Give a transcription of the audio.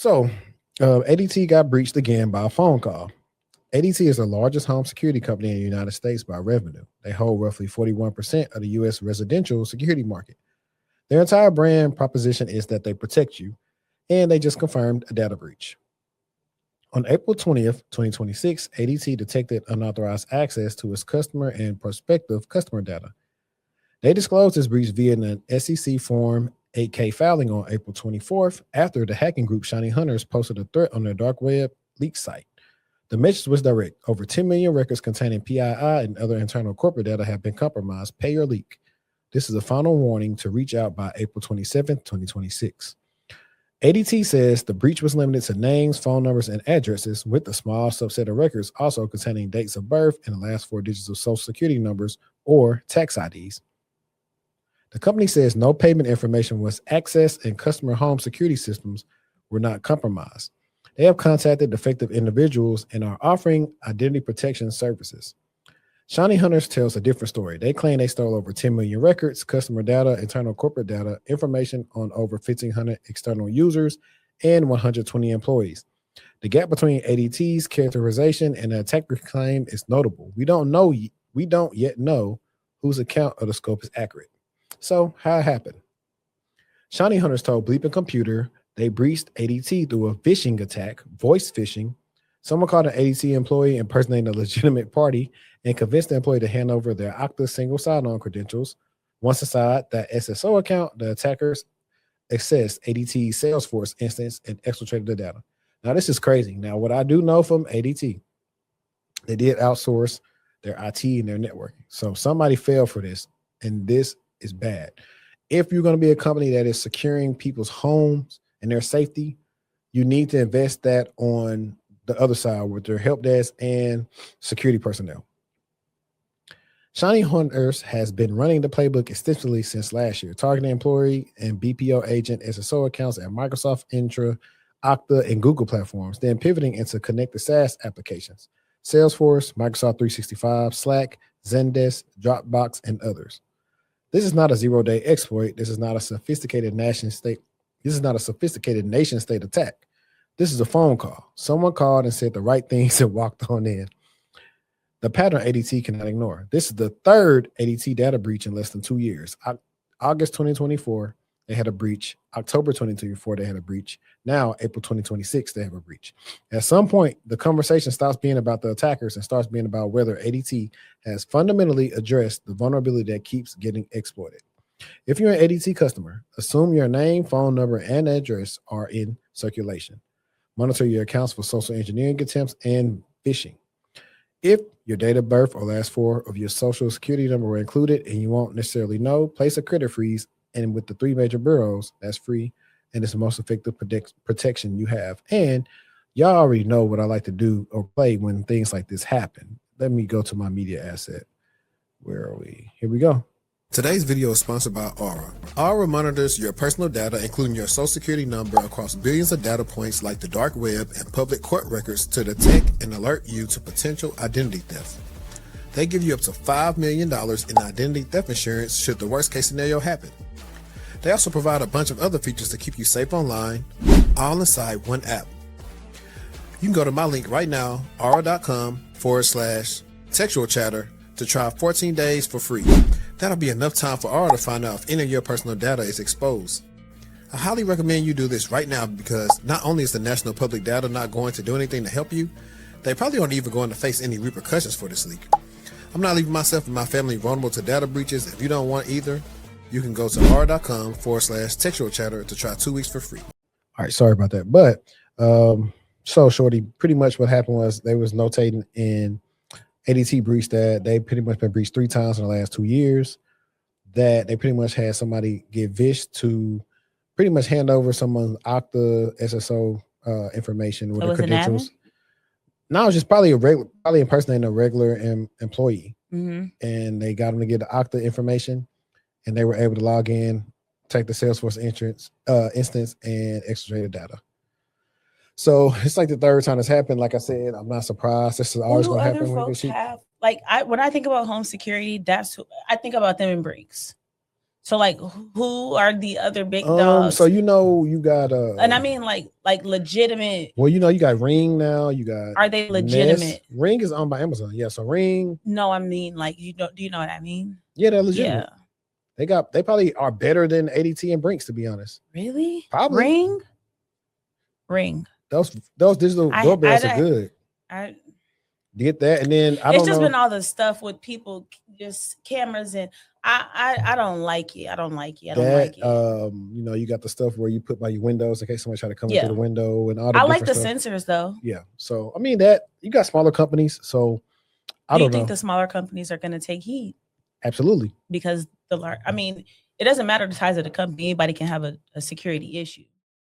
So, ADT got breached again by a phone call. ADT is the largest home security company in the United States by revenue. They hold roughly 41% of the U.S. residential security market. Their entire brand proposition is that they protect you, and they just confirmed a data breach. On April 20th, 2026, ADT detected unauthorized access to its customer and prospective customer data. They disclosed this breach via an SEC Form 8K filing on April 24th after the hacking group Shiny Hunters posted a threat on their dark web leak site. The message was direct. Over 10 million records containing PII and other internal corporate data have been compromised. Pay or leak. This is a final warning to reach out by April 27th, 2026. ADT says the breach was limited to names, phone numbers, and addresses, with a small subset of records also containing dates of birth and the last four digits of social security numbers or tax IDs. The company says no payment information was accessed and customer home security systems were not compromised. They have contacted affected individuals and are offering identity protection services. Shiny Hunters tells a different story. They claim they stole over 10 million records, customer data, internal corporate data, information on over 1,500 external users, and 120 employees. The gap between ADT's characterization and the attacker claim is notable. We don't yet know whose account of the scope is accurate. So, how it happened? Shiny Hunters told Bleeping Computer they breached ADT through a phishing attack, voice phishing. Someone called an ADT employee impersonating a legitimate party and convinced the employee to hand over their Okta single sign-on credentials. Once inside that SSO account, the attackers accessed ADT's Salesforce instance and exfiltrated the data. Now, this is crazy. Now, what I do know from ADT, they did outsource their IT and their networking. So somebody fell for this, and this is bad. If you're going to be a company that is securing people's homes and their safety, you need to invest that on the other side with their help desk and security personnel. Shiny Hunters has been running the playbook extensively since last year, targeting employee and BPO agent SSO accounts at Microsoft, Intra, Okta, and Google platforms, then pivoting into connected SaaS applications, Salesforce, Microsoft 365, Slack, Zendesk, Dropbox, and others. This is not a zero-day exploit. This is not a sophisticated nation state. This is not a sophisticated nation state attack. This is a phone call. Someone called and said the right things and walked on in. The pattern ADT cannot ignore. This is the third ADT data breach in less than 2 years. August 2024, they had a breach. October 2024, they had a breach. Now, April 2026, they have a breach. At some point, the conversation stops being about the attackers and starts being about whether ADT has fundamentally addressed the vulnerability that keeps getting exploited. If you're an ADT customer, assume your name, phone number, and address are in circulation. Monitor your accounts for social engineering attempts and phishing. If your date of birth or last four of your social security number were included and you won't necessarily know, place a credit freeze. And with the three major bureaus, that's free. And it's the most effective protection you have. And y'all already know what I like to do or play when things like this happen. Let me go to my media asset. Where are we? Here we go. Today's video is sponsored by Aura. Aura monitors your personal data, including your social security number, across billions of data points like the dark web and public court records to detect and alert you to potential identity theft. They give you up to $5 million in identity theft insurance should the worst case scenario happen. They also provide a bunch of other features to keep you safe online, all inside one app. You can go to my link right now, aura.com/textual chatter, to try 14 days for free. That'll be enough time for Aura to find out if any of your personal data is exposed. I highly recommend you do this right now because not only is the national public data not going to do anything to help you, they probably aren't even going to face any repercussions for this leak. I'm not leaving myself and my family vulnerable to data breaches. If you don't want either, you can go to aura.com/textual chatter to try 2 weeks for free. All right, sorry about that. But so Shorty, pretty much what happened was they was notating in ADT breached that they pretty much been breached 3 times in the last 2 years, that they pretty much had somebody get vished to pretty much hand over someone's Okta SSO information with the credentials. No, it's just probably impersonating a regular employee. And they got them to get the Okta information, and they were able to log in, take the Salesforce instance, and extract the data. So it's like the third time it's happened. Like I said, I'm not surprised. This is always going to happen with this shit. When I think about home security, that's who I think about them in breaks. So like, who are the other big dogs? So you got and I mean like legitimate. Well, you got Ring now. You got Are they legitimate? Nest. Ring is owned by Amazon. Yeah, so Ring. No, I mean like do you know what I mean? Yeah, they're legitimate. Yeah. They probably are better than ADT and Brinks, to be honest. Really? Probably. Ring. Those digital doorbells are good. I get that, and then it's just been all the stuff with people, just cameras, and I don't like it. I don't like it. You got the stuff where you put by your windows in case somebody try to come in through the window and all. I like the sensors though. Yeah, so I mean that you got smaller companies, so I don't know. Do you think the smaller companies are going to take heed? Absolutely, because it doesn't matter the size of the company. Anybody can have a security issue.